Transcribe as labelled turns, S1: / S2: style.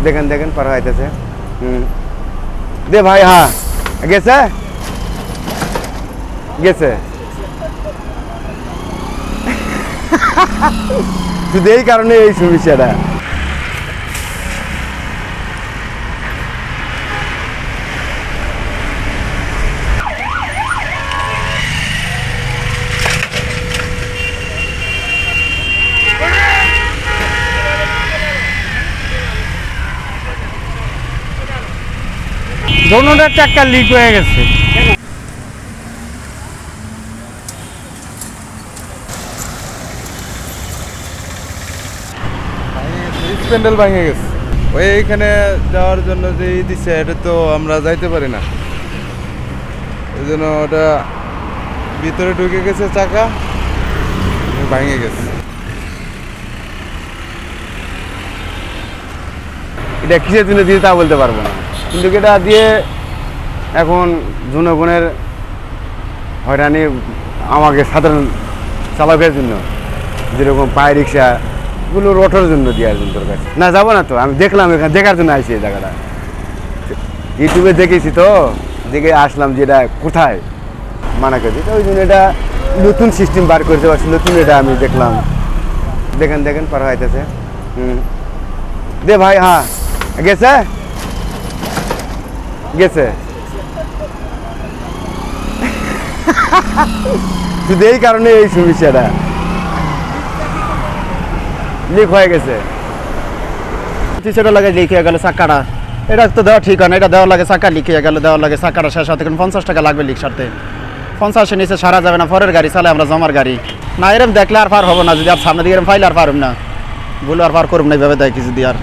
S1: দেখেন দেখেন পার হইতেছে। দে ভাই, হ্যাঁ গেছে গেছে শুধু এই কারণে এই সমস্যাটা।
S2: দোনোটার চাক্কা লিক হয়ে গেছে।
S3: প্যান্ডেল ভেঙে গেছে। ওই এইখানে যাওয়ার জন্য যে দিচ্ছে এটা তো আমরা যাইতে পারি না, এই জন্য ওটা ভিতরে ঢুকে গেছে, চাকা ভেঙে গেছে।
S1: এটা কিসের জন্য দিয়ে তা বলতে পারবো না, কিন্তু এটা দিয়ে এখন জনগণের হয়রানি আমাকে সাধারণ চালকের জন্য, যেরকম পায়ে রিক্সা এগুলো রোটার জন্য দেওয়ার জন্য তোর কাছে না যাবো না তো। আমি দেখলাম এখানে দেখার জন্য আসি এই জায়গাটা, ইউটিউবে দেখেছি তো, দেখে আসলাম যে এটা কোথায় মানা করেছি, তো ওই জন্য এটা নতুন সিস্টেম বার করতে পারছি, নতুন এটা আমি দেখলাম। দেখেন দেখেন পার হইতেছে। দে ভাই, হ্যাঁ গেছে গেছে শুধু এই কারণে এই সমস্যাটা লিক হয়ে গেছে।
S2: সেটা লাগে লিক হয়ে গেল চাক্কাটা, এটা তো দেওয়া ঠিক হয় না, এটা দেওয়া লাগে চাক্কা লিক হয়ে গেল, দেওয়া লাগে চাক্কাটা শেষ হতে 50 টাকা লাগবে লিক সারতে। 50 নিচে সারা যাবে না, পরের গাড়ি চালে আমরা জমার গাড়ি না, এরম দেখলে আর পার হবো না, যদি আর সামনে দিকে এরম ফাইলে আর পারুম না, ভুল আর পার করুম না, এইভাবে দেয় কিছু দিয়ে আর